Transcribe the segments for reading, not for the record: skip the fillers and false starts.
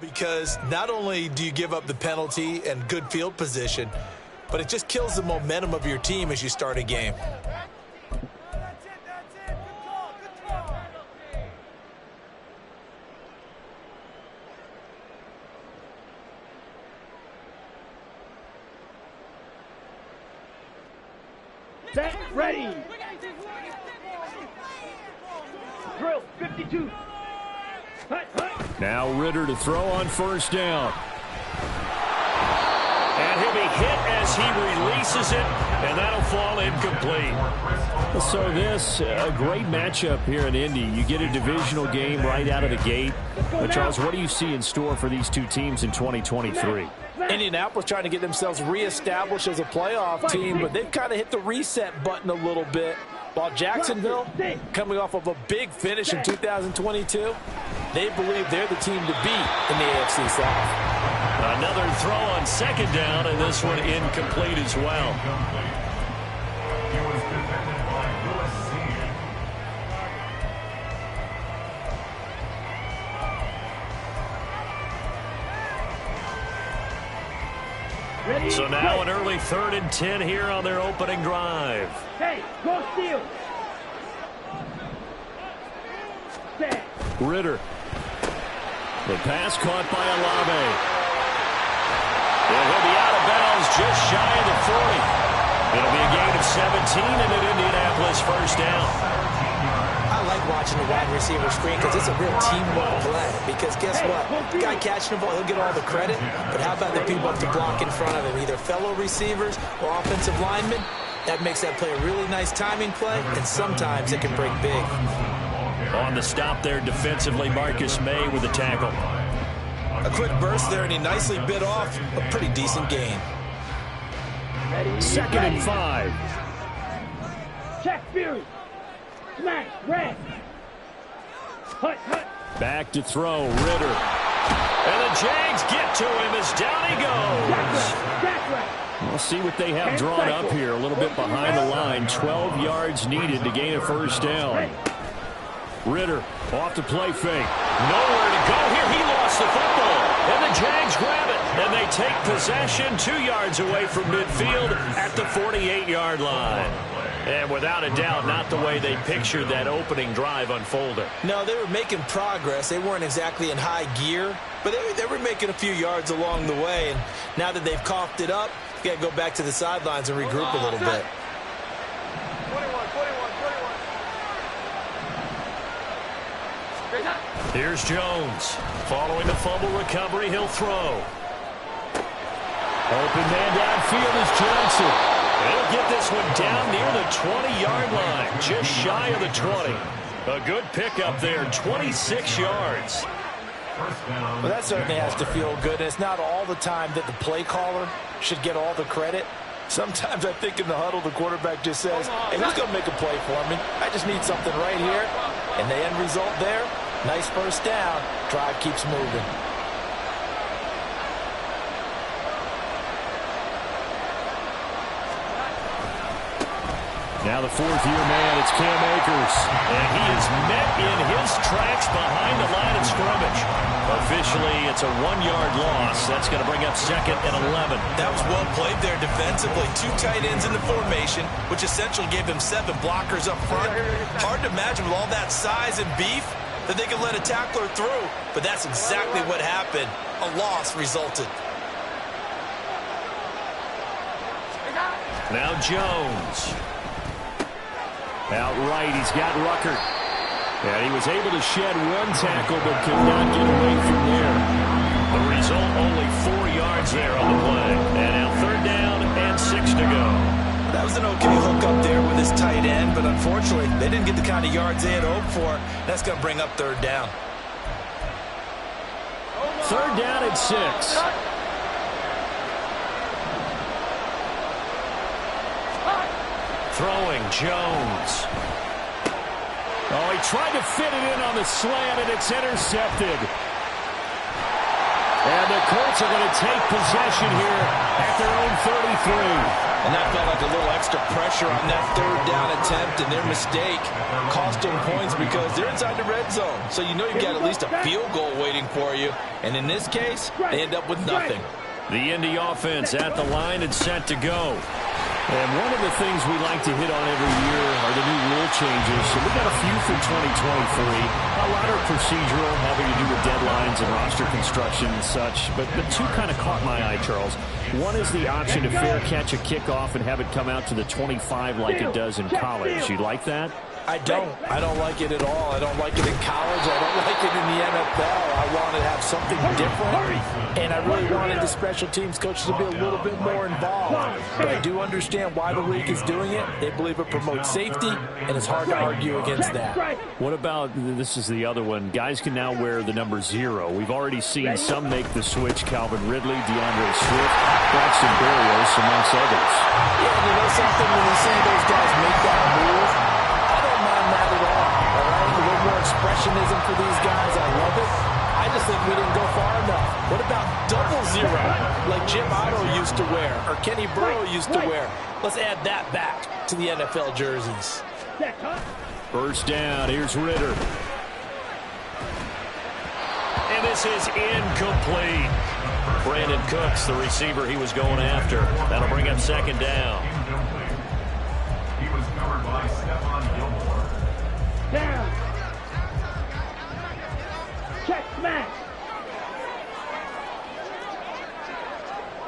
Because not only do you give up the penalty and good field position, but it just kills the momentum of your team as you start a game. Set, ready. Drill, 52. Now Ritter to throw on first down. And he'll be hit as he releases it, and that'll fall incomplete. So this, a great matchup here in Indy. You get a divisional game right out of the gate. But Charles, what do you see in store for these two teams in 2023? Indianapolis trying to get themselves reestablished as a playoff team, but they've kind of hit the reset button a little bit. While Jacksonville, coming off of a big finish in 2022, they believe they're the team to beat in the AFC South. Another throw on second down, and this one incomplete as well. So now an early 3rd and 10 here on their opening drive. Hey, go steal. Ritter. The pass caught by Olave. And he'll be out of bounds just shy of the 40. It'll be a gain of 17 and an Indianapolis first down. I like watching the wide receiver screen because it's a real teamwork play. Because guess what? The guy catching the ball, he'll get all the credit. But how about the people up to block in front of him? Either fellow receivers or offensive linemen. That makes that play a really nice timing play, and sometimes it can break big. On the stop there defensively, Marcus May with the tackle. A quick burst there, and he nicely bit off a pretty decent gain. 2nd and 5. Check Fury. Smash, red. Hut, hut. Back to throw, Ritter. And the Jags get to him as down he goes. We'll see what they have drawn up here. A little bit behind the line. 12 yards needed to gain a first down. Ritter off the play fake. Nowhere to go here. He lost the football. And the Jags grab it. And they take possession 2 yards away from midfield at the 48-yard line. And without a doubt, not the way they pictured that opening drive unfolding. No, they were making progress. They weren't exactly in high gear, but they were making a few yards along the way. And now that they've coughed it up, you got to go back to the sidelines and regroup a little bit. 21. Here's Jones. Following the fumble recovery, he'll throw. Open man downfield is Johnson. He'll get this one down near the 20-yard line, just shy of the 20. A good pickup there, 26 yards. Well, that certainly has to feel good. And it's not all the time that the play caller should get all the credit. Sometimes I think in the huddle, the quarterback just says, hey, who's going to make a play for me? I just need something right here. And the end result there, nice first down. Drive keeps moving. Now the 4th-year man, it's Cam Akers. And he is met in his tracks behind the line of scrimmage. Officially, it's a 1-yard loss. That's going to bring up 2nd and 11. That was well played there defensively. 2 tight ends in the formation, which essentially gave them 7 blockers up front. Hard to imagine with all that size and beef that they could let a tackler through. But that's exactly what happened. A loss resulted. Now Jones. Outright, he's got Ruckert. And he was able to shed 1 tackle, but could not get away from there. The result, only 4 yards there on the play. And now 3rd down and 6 to go. That was an okay hook up there with his tight end, but unfortunately, they didn't get the kind of yards they had hoped for. That's going to bring up 3rd down. 3rd down and 6. Throwing Jones. Oh, he tried to fit it in on the slant, and it's intercepted. And the Colts are going to take possession here at their own 33. And that felt like a little extra pressure on that third down attempt, and their mistake cost them points because they're inside the red zone. So you know you've got at least a field goal waiting for you. And in this case, they end up with nothing. The Indy offense at the line and set to go. And one of the things we like to hit on every year are the new rule changes. So we got a few for 2023. A lot are procedural, having to do with deadlines and roster construction and such. But two kind of caught my eye, Charles. One is the option to fair catch a kickoff and have it come out to the 25 like it does in college. You like that? I don't like it at all. I don't like it in college. I don't like it in the NFL. I want to have something different, and I really wanted the special teams coaches to be a little bit more involved. But I do understand why the league is doing it. They believe it promotes safety, and it's hard to argue against that. What about, this is the other one, guys can now wear the number 0. We've already seen some make the switch, Calvin Ridley, DeAndre Swift, Braxton Berrios, amongst others. Yeah, and you know something, when you see those guys make that move, not at all. All right, a little more expressionism for these guys. I love it. I just think we didn't go far enough. What about double 0, like Jim Otto used to wear, or Kenny Burrow used to wear? Let's add that back to the NFL jerseys. First down. Here's Ritter. And this is incomplete. Brandon Cooks, the receiver he was going after. That'll bring up second down. Down. Check, smash.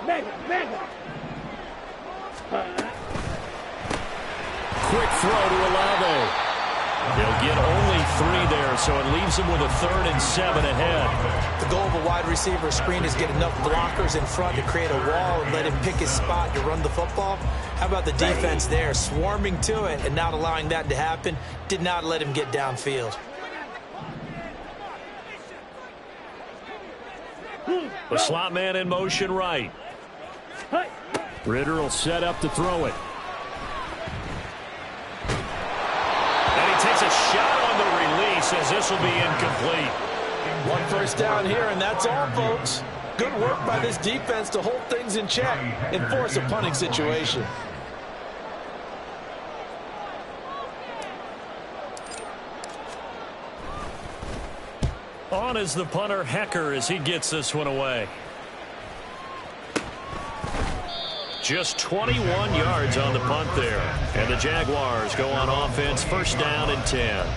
Mega. Quick throw to Olave. They'll get only 3 there, so it leaves them with a 3rd and 7 ahead. The goal of a wide receiver screen is get enough blockers in front to create a wall and let him pick his spot to run the football. How about the defense there, swarming to it and not allowing that to happen? Did not let him get downfield. The slot man in motion right. Ritter will set up to throw it. And he takes a shot on the release as this will be incomplete. 1 first down here, and that's all, folks. Good work by this defense to hold things in check and force a punting situation. On is the punter, Hecker, as he gets this one away. Just 21 yards on the punt there. And the Jaguars go on offense, first down and 10.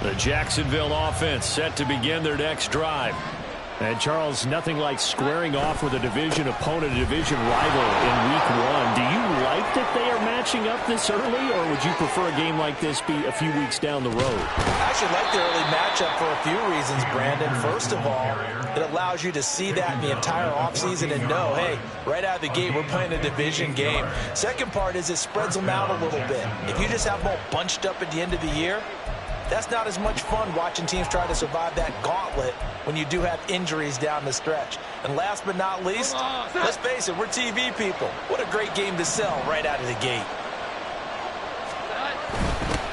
The Jacksonville offense set to begin their next drive. And, Charles, nothing like squaring off with a division opponent, a division rival in Week 1. Do you like that they are matching up this early, or would you prefer a game like this be a few weeks down the road? I actually like the early matchup for a few reasons, Brandon. First of all, it allows you to see that in the entire offseason and know, hey, right out of the gate, we're playing a division game. Second part is it spreads them out a little bit. If you just have them all bunched up at the end of the year, that's not as much fun watching teams try to survive that gauntlet when you do have injuries down the stretch. And last but not least, let's face it, we're TV people. What a great game to sell right out of the gate.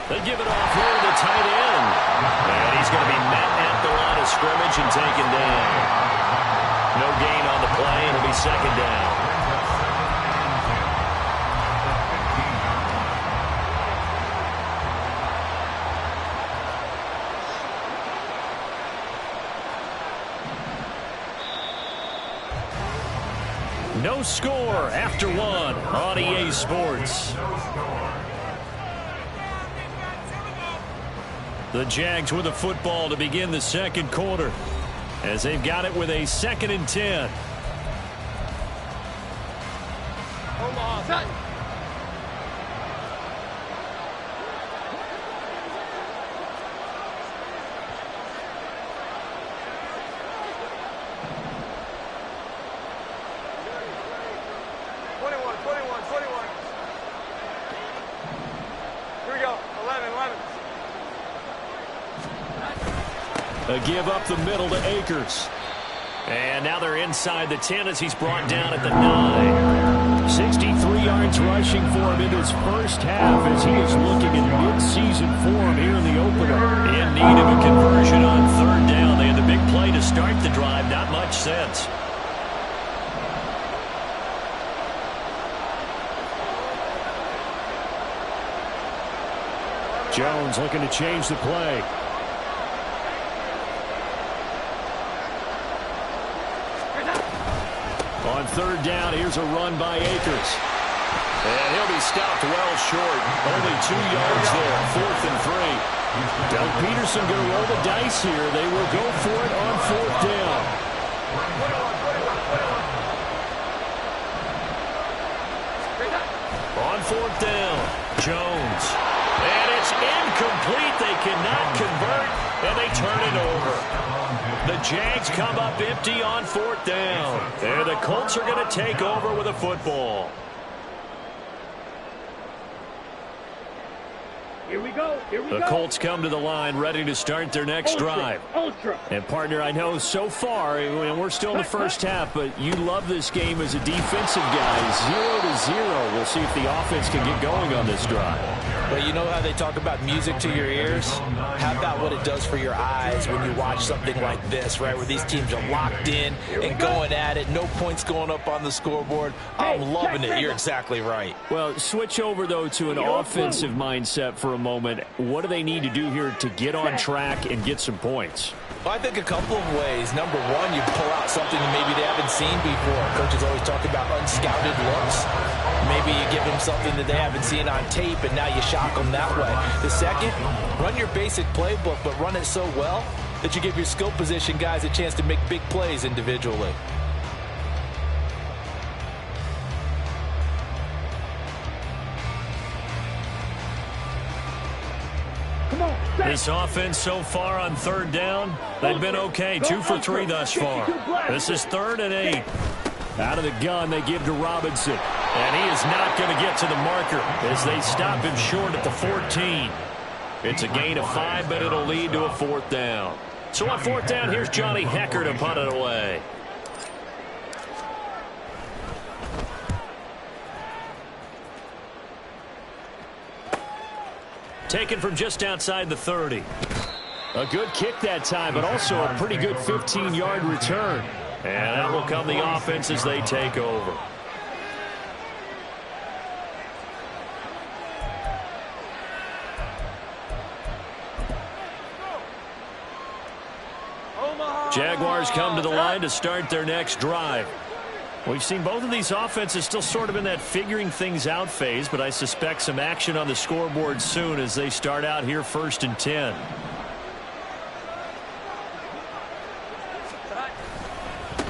They give it off here to the tight end. And he's going to be met at the line of scrimmage and taken down. No gain on the play, and it'll be second down. No score after 1 on EA Sports. The Jags with the football to begin the second quarter as they've got it with a 2nd and 10. Hold on. Set. A give up the middle to Akers. And now they're inside the 10 as he's brought down at the 9. 63 yards rushing for him in his first half as he is looking in mid-season form here in the opener. In need of a conversion on third down. They had the big play to start the drive. Not much sense. Jones looking to change the play. On third down, here's a run by Akers. And he'll be stopped well short. Only 2 yards there. 4th and 3. Doug Peterson going to roll the dice here. They will go for it on fourth down. On fourth down, Jones. And it's incomplete. They cannot convert, and they turn it over. The Jags come up empty on fourth down. And the Colts are going to take over with a football. Here we go. The Colts come to the line ready to start their next drive. And, partner, I know so far, and we're still in the first half, but you love this game as a defensive guy. 0-0. We'll see if the offense can get going on this drive. But you know how they talk about music to your ears? How about what it does for your eyes when you watch something like this, right, where these teams are locked in and going at it, no points going up on the scoreboard? I'm loving it. You're exactly right. Well, switch over, though, to an offensive mindset for a moment. What do they need to do here to get on track and get some points? Well, I think a couple of ways. Number one, you pull out something that maybe they haven't seen before. Coaches always talk about unscouted looks. Maybe you give them something that they haven't seen on tape, and now you shock them that way. The second, run your basic playbook, but run it so well that you give your skill position guys a chance to make big plays individually. This offense so far on third down, they've been okay. 2 for 3 thus far. This is 3rd and 8. Out of the gun, they give to Robinson. And he is not going to get to the marker as they stop him short at the 14. It's a gain of 5, but it'll lead to a 4th down. So on 4th down, here's Johnny Hecker to punt it away. Taken from just outside the 30. A good kick that time, but also a pretty good 15-yard return. And that will come the offense as they take over. Jaguars come to the line to start their next drive. We've seen both of these offenses still sort of in that figuring things out phase, but I suspect some action on the scoreboard soon as they start out here 1st and 10.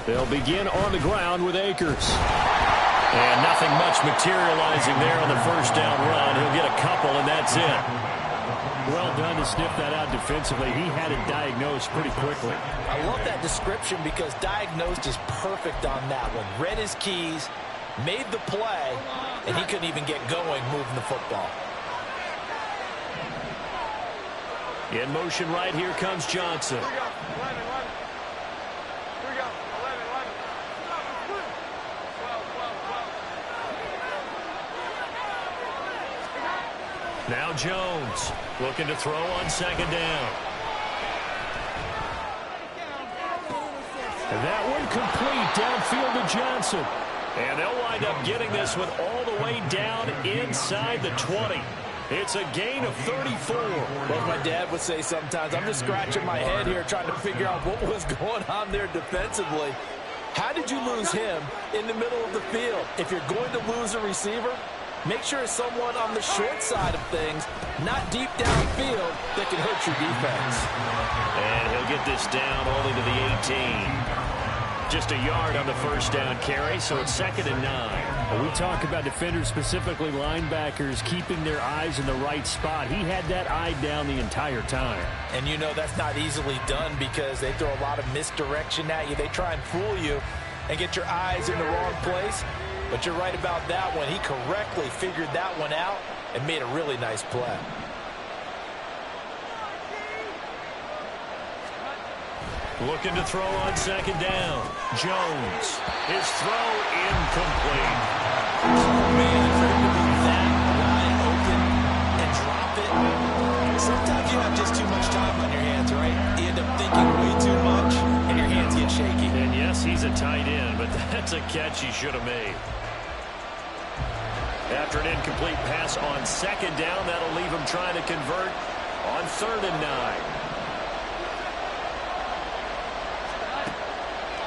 They'll begin on the ground with Akers. And nothing much materializing there on the first down run. He'll get a couple, and that's it. Well done to sniff that out defensively. He had it diagnosed pretty quickly. I love that description because diagnosed is perfect on that one. Read his keys, made the play, and he couldn't even get going moving the football. In motion right here comes Johnson. Now Jones looking to throw on 2nd down. And that one complete downfield to Johnson. And they'll wind up getting this one all the way down inside the 20. It's a gain of 34. Well, my dad would say sometimes, I'm just scratching my head here trying to figure out what was going on there defensively. How did you lose him in the middle of the field? If you're going to lose a receiver, make sure it's someone on the short side of things, not deep downfield, that can hurt your defense. And he'll get this down only to the 18. Just a yard on the first down carry, so it's 2nd and 9. We talk about defenders, specifically linebackers, keeping their eyes in the right spot. He had that eye down the entire time. And you know that's not easily done because they throw a lot of misdirection at you. They try and fool you and get your eyes in the wrong place. But you're right about that one. He correctly figured that one out and made a really nice play. Looking to throw on 2nd down. Jones. His throw incomplete. Man, for him to be that wide open and drop it, sometimes you have just too much time on your hands, right? You end up thinking way too much, and your hands get shaky. And yes, he's a tight end, but that's a catch he should have made. After an incomplete pass on second down, that'll leave him trying to convert on 3rd and 9.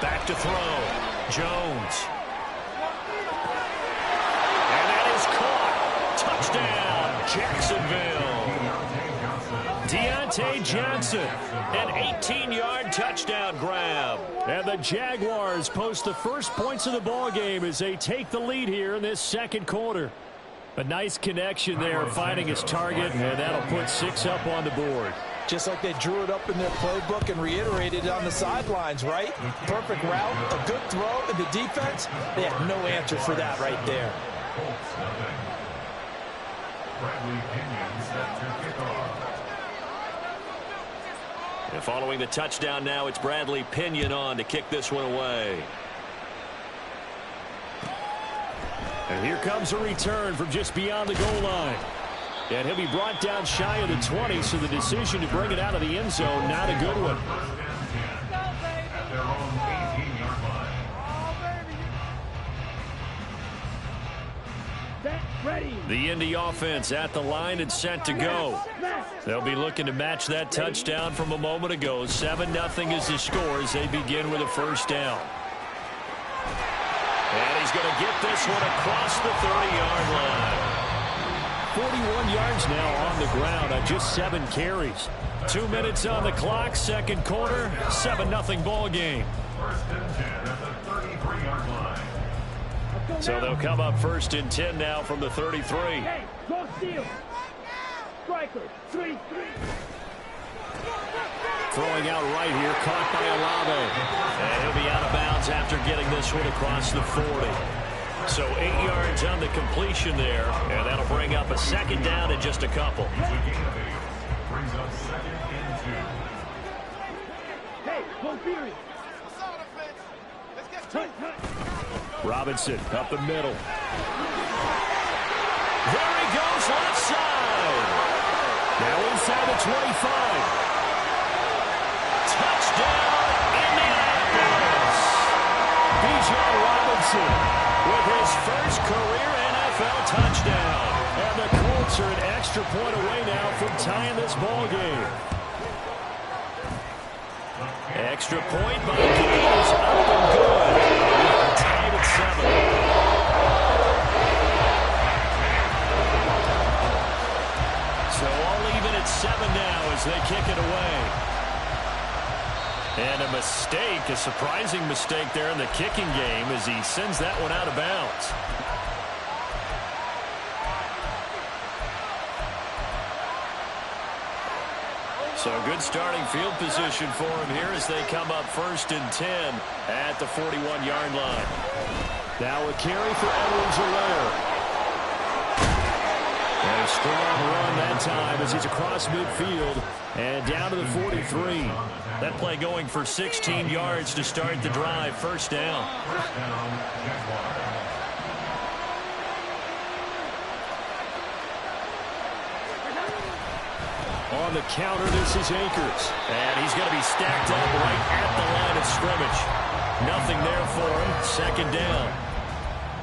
Back to throw. Jones. And that is caught. Touchdown, Jacksonville. Deontay Johnson, an 18-yard touchdown grab. And the Jaguars post the first points of the ball game as they take the lead here in this second quarter. A nice connection there, finding his target, and that'll put 6 up on the board. Just like they drew it up in their playbook and reiterated it on the sidelines, right? Perfect route, a good throw, and the defense, they had no answer for that right there. And following the touchdown now, it's Bradley Pinion on to kick this one away. And here comes a return from just beyond the goal line. And he'll be brought down shy of the 20, so the decision to bring it out of the end zone, not a good one. The Indy offense at the line and set to go. They'll be looking to match that touchdown from a moment ago. 7-0 is the score as they begin with a first down. And he's going to get this one across the 30-yard line. 41 yards now on the ground on just 7 carries. 2 minutes on the clock, second quarter, 7-0 ball game. So they'll come up 1st and 10 now from the 33. Hey, go steal. Striker, 3-3. Throwing out right here, caught by Olave. And he'll be out of bounds after getting this one across the 40. So 8 yards on the completion there, and that'll bring up a second down in just a couple. Hey, go Fury. Robinson up the middle. There he goes, left side. Now inside the 25. Touchdown, Indianapolis. Bijan Robinson with his first career NFL touchdown. And the Colts are an extra point away now from tying this ball game. Extra point by Gibbs, up and good. Tied at 7. So all even at 7 now as they kick it away. And a mistake, a surprising mistake there in the kicking game as he sends that one out of bounds. So good starting field position for him here as they come up 1st and 10 at the 41-yard line. Now a carry for Edwards-Helaire. And a strong run that time as he's across midfield and down to the 43. That play going for 16 yards to start the drive. First down. On the counter, this is Akers. And he's going to be stacked up right at the line of scrimmage. Nothing there for him. Second down.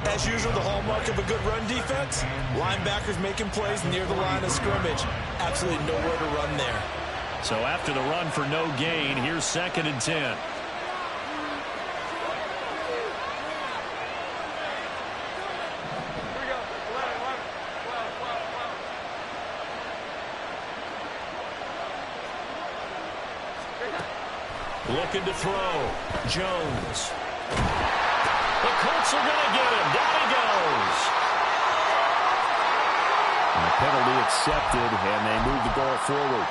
As usual, the hallmark of a good run defense, linebackers making plays near the line of scrimmage. Absolutely nowhere to run there. So after the run for no gain, here's 2nd and 10. Looking to throw. Jones. The Colts are going to get him. Down he goes. And a penalty accepted, and they move the ball forward.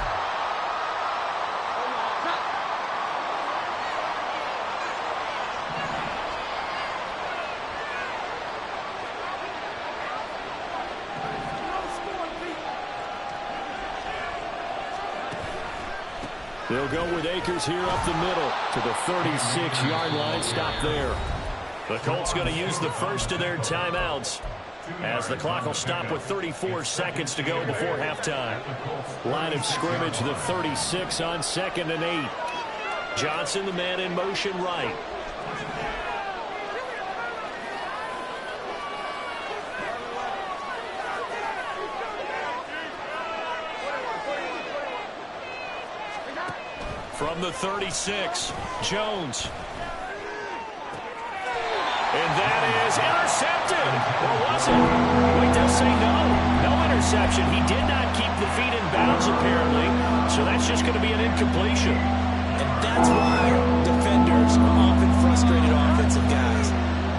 They'll go with Akers here up the middle to the 36-yard line. Stop there. The Colts going to use the first of their timeouts as the clock will stop with 34 seconds to go before halftime. Line of scrimmage, the 36 on 2nd and 8. Johnson, the man in motion right. From the 36, Jones. And that is intercepted. Or was it? Wait, they'll say no. No interception. He did not keep the feet in bounds, apparently. So that's just going to be an incompletion. And that's why defenders are often frustrated offensive guys.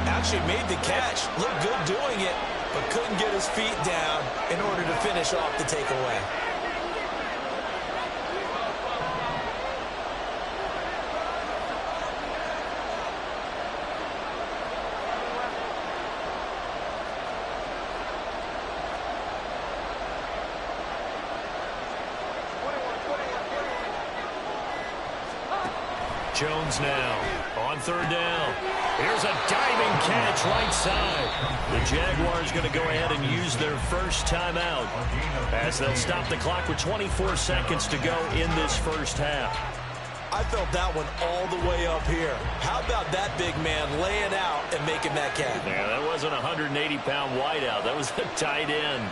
Actually made the catch, looked good doing it, but couldn't get his feet down in order to finish off the takeaway. Jones now on 3rd down. Here's a diving catch right side. The Jaguars going to go ahead and use their first timeout as they'll stop the clock with 24 seconds to go in this first half. I felt that one all the way up here. How about that big man laying out and making that catch? Yeah, that wasn't a 180-pound wideout. That was a tight end.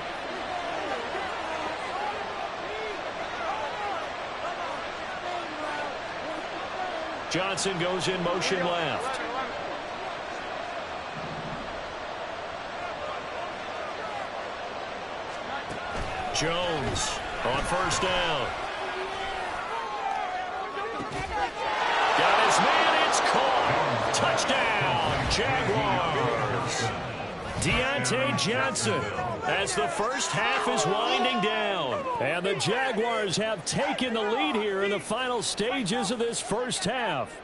Johnson goes in motion left. Jones on 1st down. Got his man, it's caught. Touchdown, Jaguars. Deontay Johnson as the first half is winding down. And the Jaguars have taken the lead here in the final stages of this first half.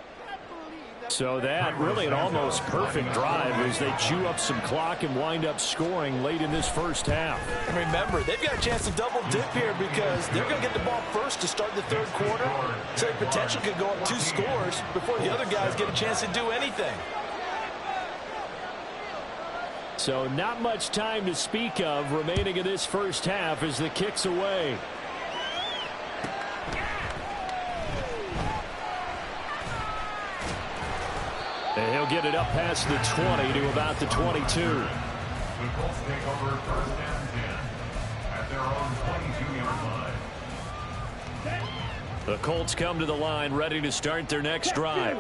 So that really an almost perfect drive as they chew up some clock and wind up scoring late in this first half. And remember, they've got a chance to double dip here because they're going to get the ball first to start the 3rd quarter. So the potential could go up 2 scores before the other guys get a chance to do anything. So not much time to speak of remaining in this first half as the kick's away. And he'll get it up past the 20 to about the 22. The Colts take over 1st and 10 at their own 22-yard line. The Colts come to the line ready to start their next drive.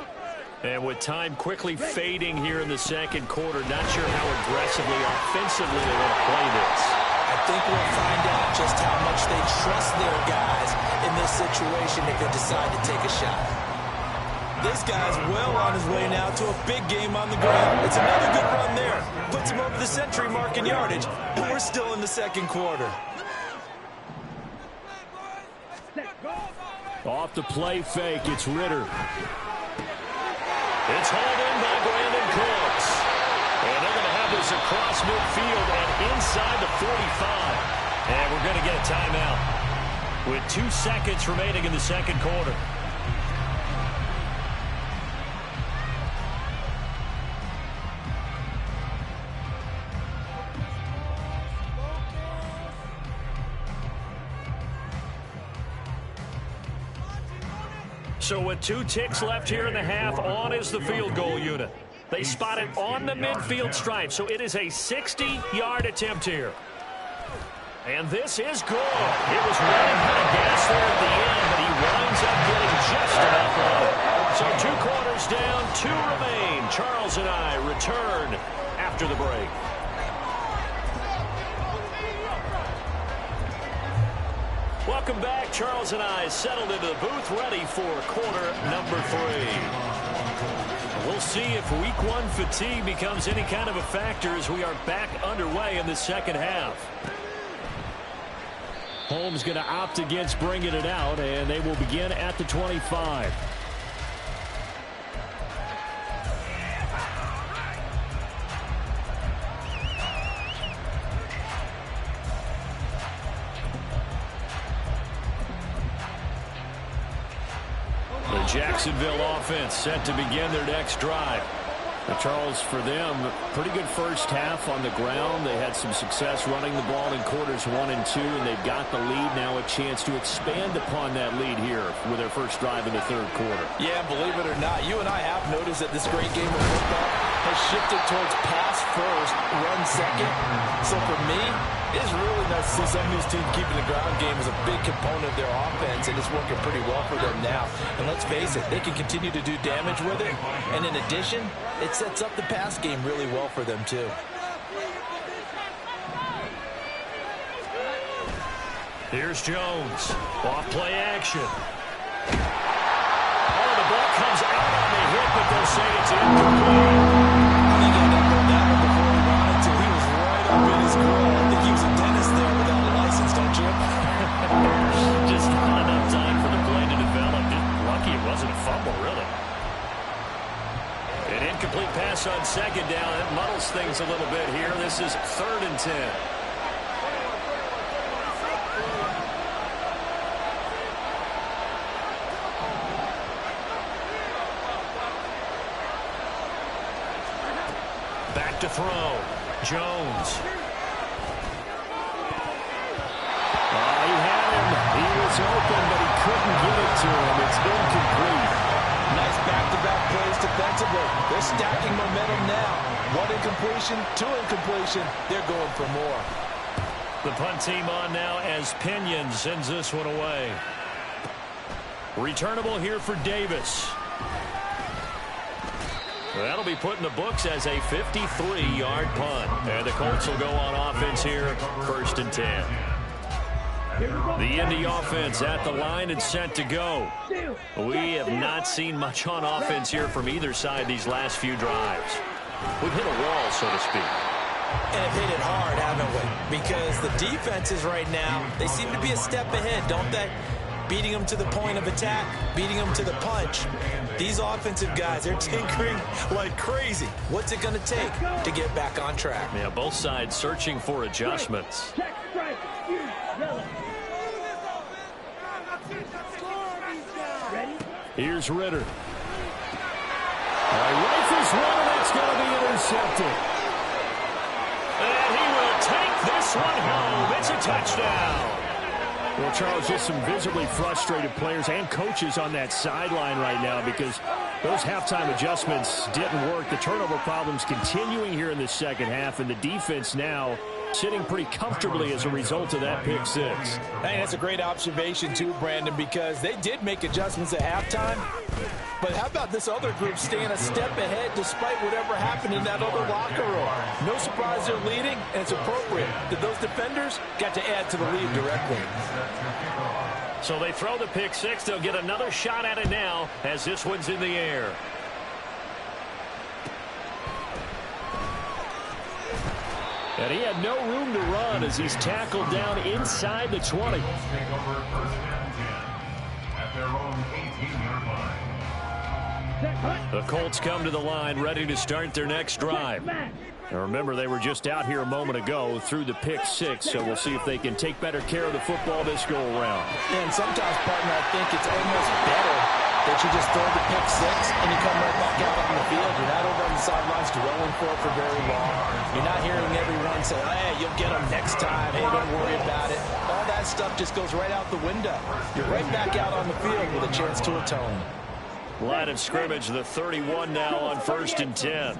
And with time quickly fading here in the 2nd quarter, not sure how aggressively, offensively they want to play this. I think we'll find out just how much they trust their guys in this situation if they decide to take a shot. This guy's well on his way now to a big game on the ground. It's another good run there. Puts him over the century mark in yardage, and we're still in the 2nd quarter. Off the play fake, it's Ritter. It's hauled in by Brandon Cooks. And they're going to have this across midfield and inside the 45. And we're going to get a timeout with 2 seconds remaining in the 2nd quarter. So with 2 ticks left here in the half, on is the field goal unit. They spot it on the midfield stripe, so it is a 60-yard attempt here. And this is good. It was running out of gas there at the end, but he winds up getting just enough on it. So 2 quarters down, 2 remain. Charles and I return after the break. Welcome back. Charles and I settled into the booth, ready for quarter number 3. We'll see if week 1 fatigue becomes any kind of a factor as we are back underway in the 2nd half. Holmes going to opt against bringing it out, and they will begin at the 25. The Jacksonville offense set to begin their next drive. Charles, for them, pretty good first half on the ground. They had some success running the ball in quarters 1 and 2, and they've got the lead. Now a chance to expand upon that lead here with their first drive in the third quarter. Yeah, believe it or not, you and I have noticed that this great game of football has shifted towards pass first, run second. So for me, it's really nice to see some of these teams keeping the ground game as a big component of their offense, and it's working pretty well for them now. And let's face it, they can continue to do damage with it. And in addition, it sets up the pass game really well for them, too. Here's Jones. Off play action. Oh, the ball comes out on the hit, but they'll say it's incomplete. I think he got that one before he wanted to. He was right up in his grill. I think he was a dentist there without a license, don't you? Just not enough time for the play to develop. Just lucky it wasn't a fumble, really. An incomplete pass on second down. It muddles things a little bit here. This is 3rd and 10. Back to throw. Jones. He had him. He was open, but he couldn't get it to him. It's incomplete. Nice back-to-back plays defensively. They're stacking momentum now. 1 incompletion, 2 incompletion. They're going for more. The punt team on now as Pinion sends this one away. Returnable here for Davis. That'll be put in the books as a 53-yard punt. And the Colts will go on offense here, 1st and 10. The Indy offense at the line and set to go. We have not seen much on offense here from either side these last few drives. We've hit a wall, so to speak. And have hit it hard, haven't we? Because the defenses right now, they seem to be a step ahead, don't they? Beating them to the point of attack, beating them to the punch. These offensive guys, they're tinkering like crazy. What's it going to take to get back on track? Yeah, both sides searching for adjustments. Check strike. Yellow. Ready? Here's Ritter. Rifles one, and it's going to be intercepted. And he will take this one home. It's a touchdown. Well, Charles, just some visibly frustrated players and coaches on that sideline right now because those halftime adjustments didn't work. The turnover problems continuing here in the second half, and the defense now sitting pretty comfortably as a result of that pick six. Hey, that's a great observation, too, Brandon, because they did make adjustments at halftime. But how about this other group staying a step ahead despite whatever happened in that other locker room? No surprise they're leading, and it's appropriate that those defenders got to add to the lead directly. So they throw the pick six. They'll get another shot at it now as this one's in the air. And he had no room to run as he's tackled down inside the 20. At their own 18-yard line. The Colts come to the line ready to start their next drive. Now remember, they were just out here a moment ago through the pick six, so we'll see if they can take better care of the football this go around. And sometimes, partner, I think it's almost better that you just throw the pick six and you come right back out on the field. You're not over on the sidelines dwelling for it for very long. You're not hearing everyone say, hey, you'll get them next time. Hey, don't worry about it. All that stuff just goes right out the window. You're right back out on the field with a chance to atone. Line of scrimmage, the 31 now on 1st and 10.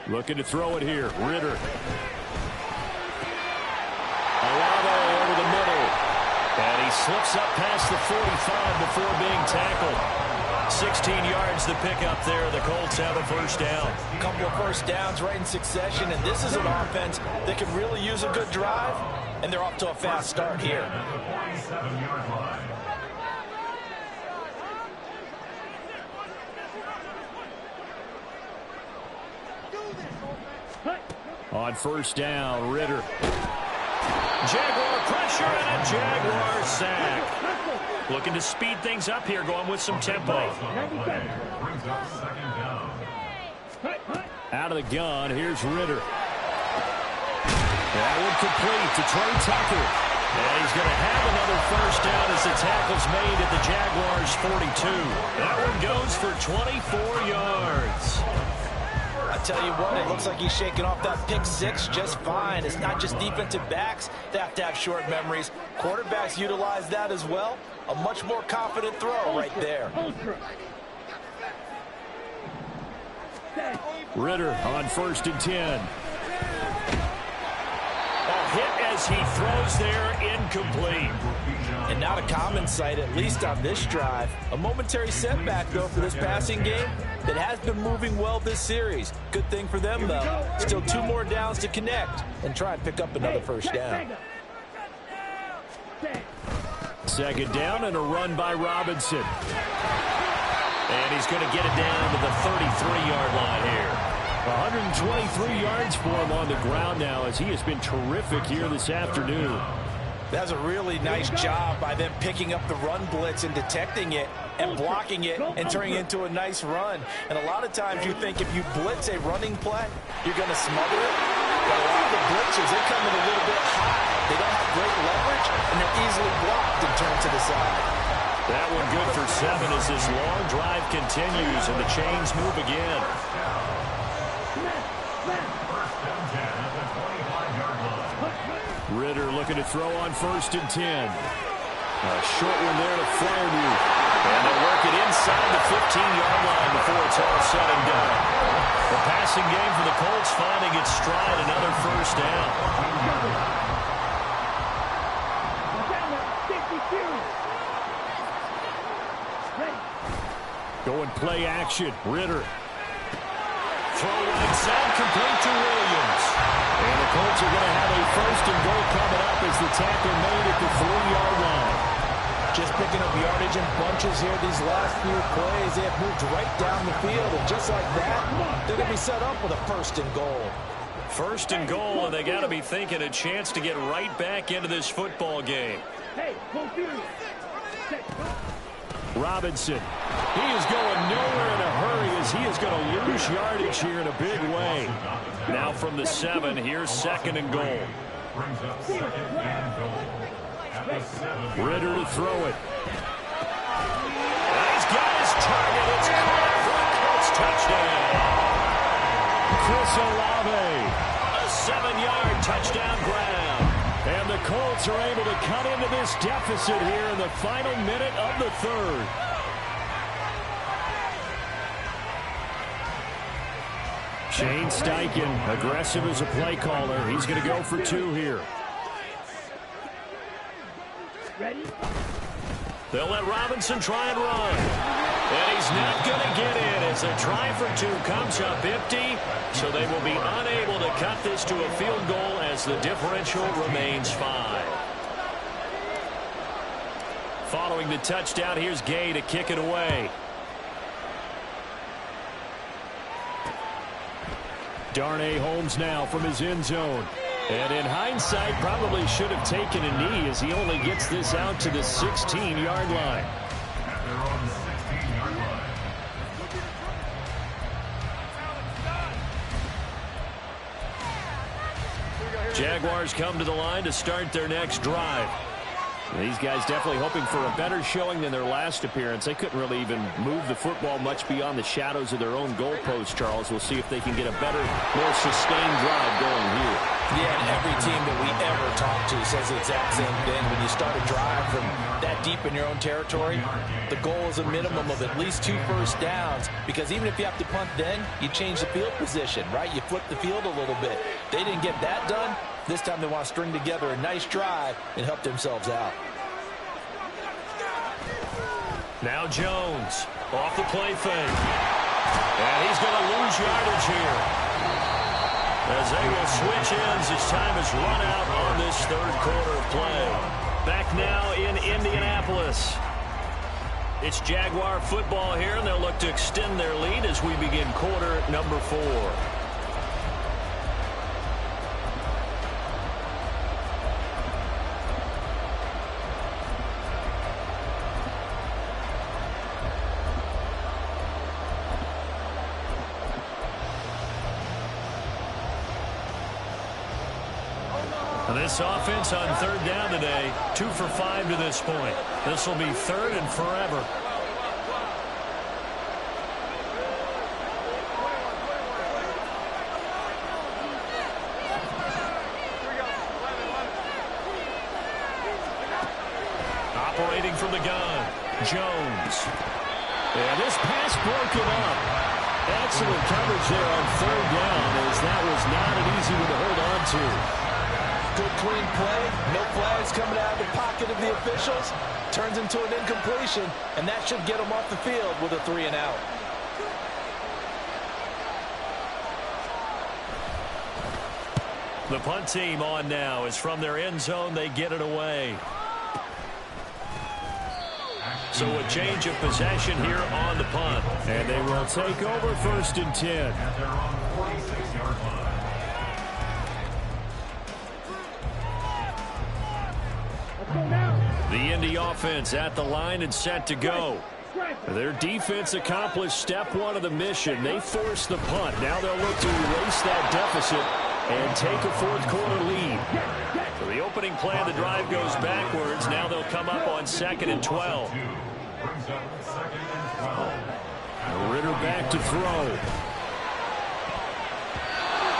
Looking to throw it here. Ritter. Olave over the middle. And he slips up past the 45 before being tackled. 16 yards to pick up there. The Colts have a first down. A couple of first downs right in succession, and this is an offense that could really use a good drive, and they're off to a fast start here. 47-yard line. On first down, Ritter. Jaguar pressure and a Jaguar sack. Looking to speed things up here, going with some tempo. Brings up 2nd down. Out of the gun, here's Ritter. That one complete to Trey Tucker. And he's going to have another first down as the tackle's made at the Jaguars' 42. That one goes for 24 yards. I tell you what, it looks like he's shaking off that pick six just fine. It's not just defensive backs that have to have short memories. Quarterbacks utilize that as well. A much more confident throw right there. Ritter on 1st and 10. A hit as he throws there, incomplete. And not a common sight, at least on this drive. A momentary setback, though, for this passing game that has been moving well this series. Good thing for them, though. Still 2 more downs to connect and try and pick up another first down. 2nd down and a run by Robinson. And he's going to get it down to the 33-yard line here. 123 yards for him on the ground now as he has been terrific here this afternoon. That's a really nice job by them picking up the run blitz and detecting it and blocking it and turning it into a nice run. And a lot of times you think if you blitz a running play, you're going to smother it. But a lot of the blitzers, they come in a little bit high. They don't have great leverage, and they're easily blocked and turned to the side. That one good for 7 as this long drive continues and the chains move again. Ritter looking to throw on 1st and 10. A short one there to Fryermuth. And they'll work it inside the 15-yard line before it's all said and done. The passing game for the Colts finding its stride, another first down. Going play action. Ritter. Throw right side, complete to Williams. And the Colts are going to have a 1st and goal coming up as the tackle made at the 3-yard line. Just picking up yardage in bunches here these last few plays. They have moved right down the field, and just like that, they're going to be set up with a 1st and goal. 1st and goal, and they got to be thinking a chance to get right back into this football game. Hey, Robinson. He is going nowhere in a hurry as he is going to lose yardage here in a big way. Now from the 7, here's 2nd and goal. Ritter to throw it. He's got his target. It's caught for a Colts touchdown. Chris Olave. A 7-yard touchdown grab. And the Colts are able to cut into this deficit here in the final minute of the 3rd. Shane Steichen, aggressive as a play caller. He's going to go for 2 here. ready? They'll let Robinson try and run. And he's not going to get in as a try for 2 comes up empty. So they will be unable to cut this to a field goal as the differential remains 5. Following the touchdown, here's Gay to kick it away. Darnay Holmes now from his end zone. And in hindsight, probably should have taken a knee as he only gets this out to the 16-yard line. Jaguars come to the line to start their next drive. These guys definitely hoping for a better showing than their last appearance. They couldn't really even move the football much beyond the shadows of their own goalpost, Charles. We'll see if they can get a better, more sustained drive going here. Yeah, and every team that we ever talk to says the exact same thing. When you start a drive from that deep in your own territory, the goal is a minimum of at least 2 first downs, because even if you have to punt then, you change the field position, right? You flip the field a little bit. They didn't get that done. This time they want to string together a nice drive and help themselves out. Now Jones off the play fake. And he's going to lose yardage here, as they will switch ends as time is run out on this 3rd quarter of play. Back now in Indianapolis. It's Jaguar football here, and they'll look to extend their lead as we begin quarter number 4. This offense on third down today, 2 for 5 to this point. This will be third and forever. Operating from the gun, Jones. And this pass broken up. Excellent coverage there on third down, as that was not an easy one to hold on to. Good clean play. No flags coming out of the pocket of the officials. Turns into an incompletion, and that should get them off the field with a 3 and out. The punt team on now is from their end zone. They get it away. So a change of possession here on the punt. And they will take over 1st and 10. At their own 46-yard line. The Indy offense at the line and set to go. Their defense accomplished step 1 of the mission. They forced the punt. Now they'll look to erase that deficit and take a 4th quarter lead. For the opening play of the drive goes backwards. Now they'll come up on 2nd and 12. Ritter back to throw.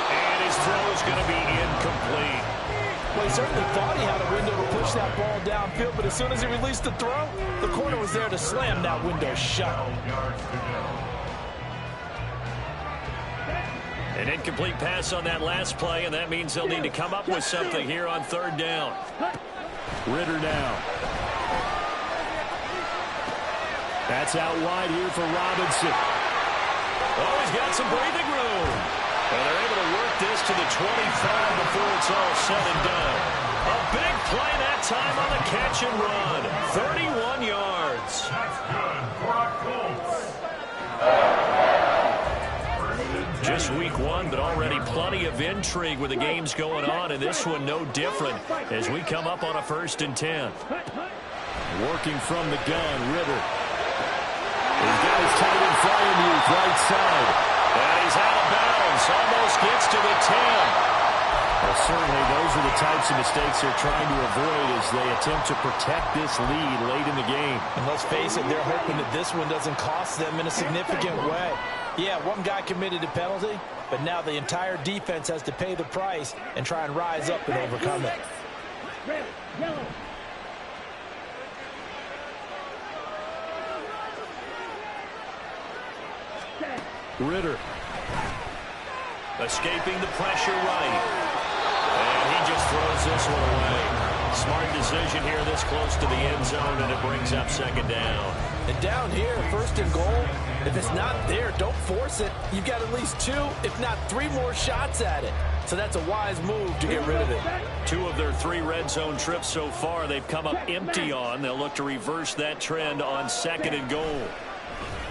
And his throw is going to be incomplete. Well, he certainly thought he had a window to push that ball downfield, but as soon as he released the throw, the corner was there to slam that window shut. An incomplete pass on that last play, and that means they'll need to come up with something here on 3rd down. Ritter now. That's out wide here for Robinson. Oh, he's got some breathing room. And they're able to work this to the 25 before it's all said and done. A big play that time on the catch and run. 31 yards. That's good for our Colts. Just week 1, but already plenty of intrigue with the games going on, and this one no different as we come up on a 1st and 10. Working from the gun, Ritter. He's got his tight end flying youth right side. And he's out of bounds. Almost gets to the 10. Well, certainly those are the types of mistakes they're trying to avoid as they attempt to protect this lead late in the game. And let's face it, they're hoping that this one doesn't cost them in a significant way. Yeah, one guy committed a penalty, but now the entire defense has to pay the price and try and rise up and overcome it. Red, yellow. Ritter. Escaping the pressure right. And he just throws this one away. Smart decision here this close to the end zone, and it brings up 2nd down. And down here, 1st and goal, if it's not there, don't force it. You've got at least 2, if not 3 more shots at it. So that's a wise move to get rid of it. 2 of their 3 red zone trips so far they've come up empty on. They'll look to reverse that trend on 2nd and goal.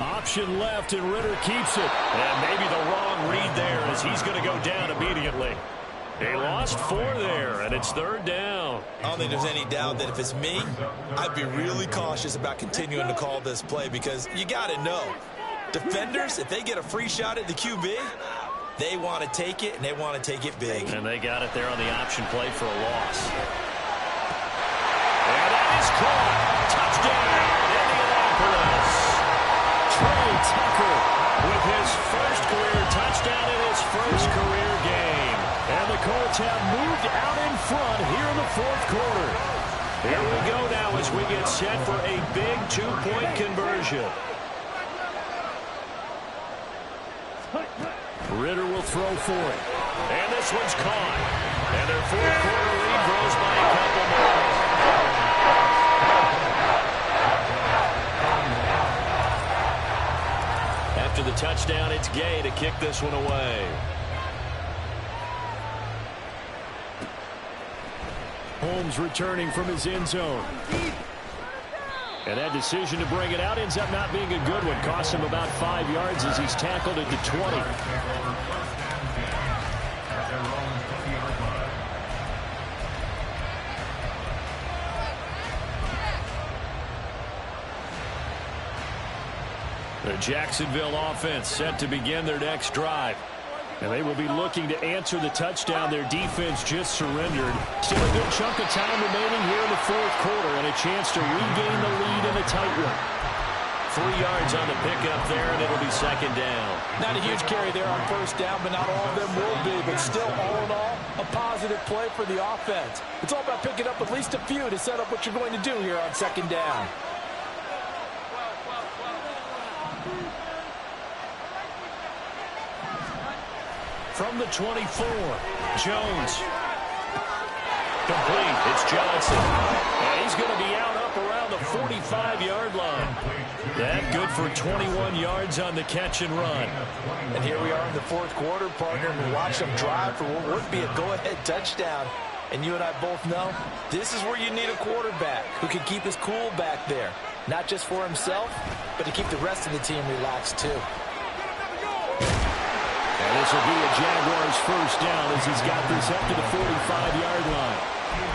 Option left, and Ritter keeps it. And maybe the wrong read there as he's going to go down immediately. He lost 4 there, and it's 3rd down. I don't think there's any doubt that if it's me, I'd be really cautious about continuing to call this play because you got to know, defenders, if they get a free shot at the QB, they want to take it, and they want to take it big. And they got it there on the option play for a loss. And that is caught. Touchdown, Indianapolis. Trey Tucker with his first career touchdown in his first career game. And the Colts have moved out in front here in the 4th quarter. Here we go now as we get set for a big 2-point conversion. Ritter will throw for it. And this one's caught. And their 4th quarter lead grows by a couple more. After the touchdown, it's Gay to kick this one away. Holmes returning from his end zone. And that decision to bring it out ends up not being a good one. Costs him about 5 yards as he's tackled into 20. The Jacksonville offense set to begin their next drive. And they will be looking to answer the touchdown their defense just surrendered. Still a good chunk of time remaining here in the fourth quarter and a chance to regain the lead in a tight one. 3 yards on the pickup there, and it'll be second down. Not a huge carry there on first down, but not all of them will be. But still, all in all, a positive play for the offense. It's all about picking up at least a few to set up what you're going to do here on second down. From the 24, Jones. Complete. It's Johnson. And he's going to be out up around the 45-yard line. That good for 21 yards on the catch and run. And here we are in the fourth quarter, partner, and we watch them drive for what would be a go-ahead touchdown. And you and I both know this is where you need a quarterback who can keep his cool back there. Not just for himself, but to keep the rest of the team relaxed too. And this will be a Jaguars first down as he's got this up to the 45-yard line.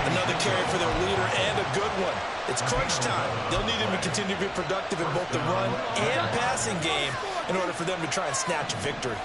Another carry for their leader and a good one. It's crunch time. They'll need him to continue to be productive in both the run and passing game in order for them to try and snatch a victory.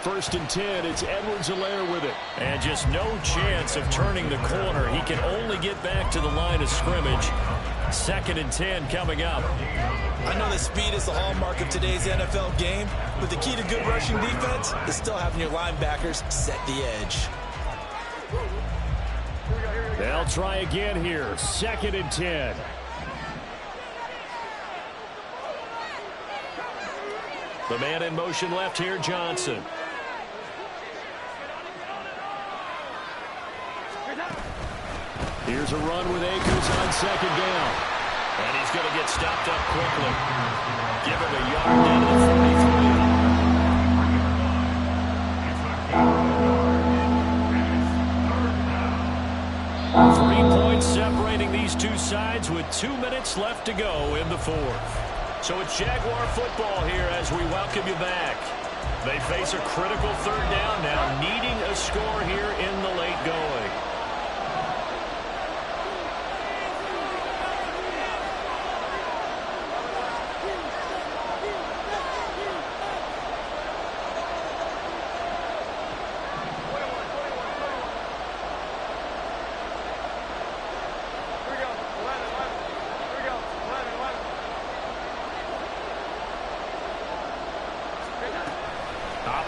First and 10, it's Edwards-Helaire with it. And just no chance of turning the corner. He can only get back to the line of scrimmage. Second and 10 coming up. I know that speed is the hallmark of today's NFL game, but the key to good rushing defense is still having your linebackers set the edge. They'll try again here. Second and 10. The man in motion left here, Johnson. Here's a run with Akers on second down. And he's going to get stopped up quickly. Give him a yard down to the 43. 3 points separating these two sides with 2 minutes left to go in the fourth. So it's Jaguar football here as we welcome you back. They face a critical third down now, needing a score here in the late going.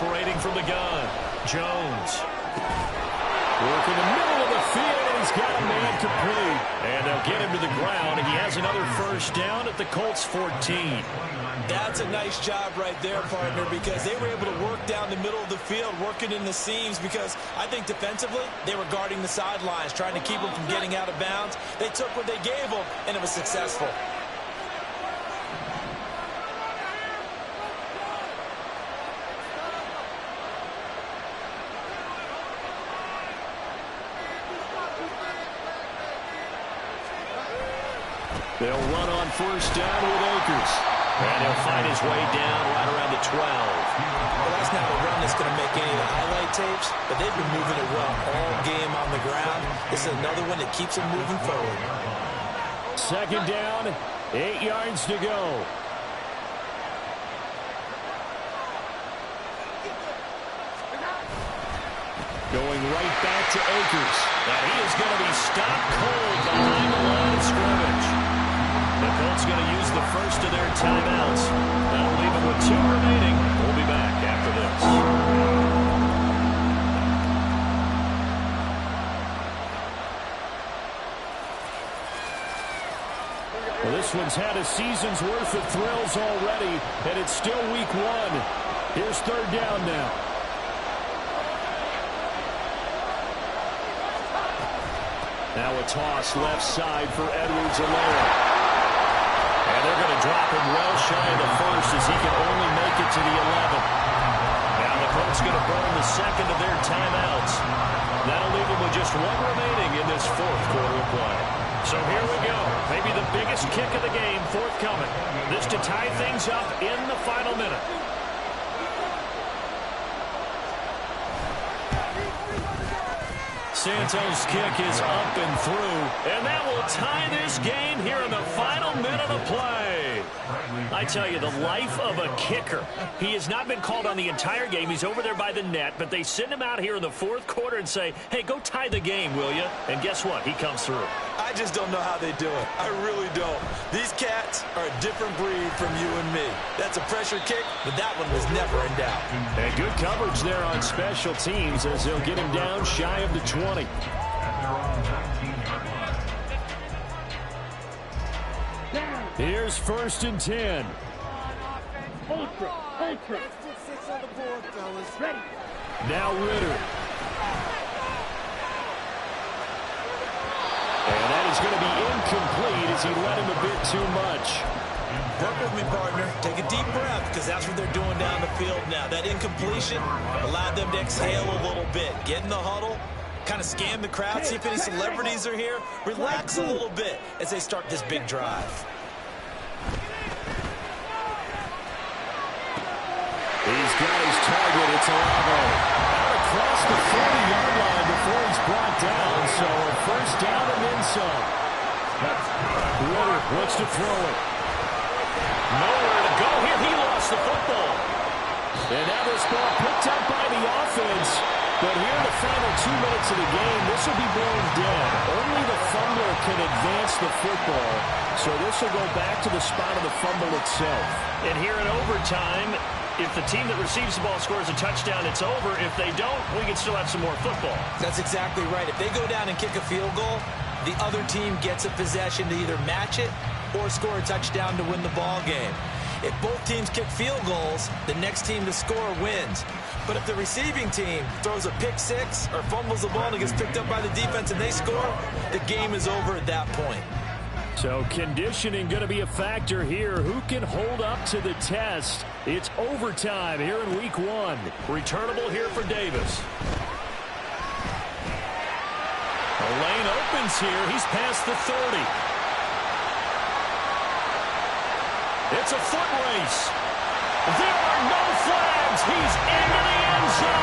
Operating from the gun, Jones. Work in the middle of the field, and he's got a man complete. And they'll get him to the ground. He has another first down at the Colts 14. That's a nice job right there, partner, because they were able to work down the middle of the field, working in the seams, because I think defensively they were guarding the sidelines, trying to keep them from getting out of bounds. They took what they gave them, and it was successful. They'll run on first down with Akers. And he'll find his way down right around the 12. Well, that's not a run that's going to make any of the highlight tapes, but they've been moving it well all game on the ground. This is another one that keeps them moving forward. Second down, 8 yards to go. Going right back to Akers. And he is going to be stopped cold behind the line of scrimmage. The Colts going to use the first of their timeouts. That'll leave them with 2 remaining. We'll be back after this. Well, this one's had a season's worth of thrills already, and it's still week 1. Here's third down now. Now a toss left side for Edwards-Helaire. And they're going to drop him well shy of the first as he can only make it to the 11. Now the Colts going to burn the second of their timeouts. That'll leave them with just 1 remaining in this fourth quarter of play. So here we go. Maybe the biggest kick of the game forthcoming. This to tie things up in the final minute. Santos' kick is up and through, and that will tie this game here in the final minute of play. I tell you, the life of a kicker. He has not been called on the entire game. He's over there by the net, but they send him out here in the fourth quarter and say, hey, go tie the game, will you? And guess what? He comes through. I just don't know how they do it. I really don't. These cats are a different breed from you and me. That's a pressure kick, but that one was never in doubt. And good coverage there on special teams as they'll get him down shy of the 20. Here's 1st and 10. Ultra. Ready. Now Ritter. And that is going to be incomplete as he led him a bit too much. Work with me, partner. Take a deep breath, because that's what they're doing down the field now. That incompletion allowed them to exhale a little bit. Get in the huddle, kind of scan the crowd, see if any celebrities are here. Relax a little bit as they start this big drive. He's got his target. It's Aravo. Out across the 40-yard line before he's brought down. So a first down and then some. Ritter looks to throw it. Nowhere to go here. He lost the football. And now this ball picked up by the offense. But here in the final 2 minutes of the game, this will be blown dead. Only the fumbler can advance the football. So this will go back to the spot of the fumble itself. And here in overtime, if the team that receives the ball scores a touchdown, it's over. If they don't, we can still have some more football. That's exactly right. If they go down and kick a field goal, the other team gets a possession to either match it or score a touchdown to win the ball game. If both teams kick field goals, the next team to score wins. But if the receiving team throws a pick six or fumbles the ball and it gets picked up by the defense and they score, the game is over at that point. So conditioning going to be a factor here. Who can hold up to the test? It's overtime here in week 1. Returnable here for Davis. The lane opens here. He's past the 30. It's a foot race. There are no flags. He's into the end zone.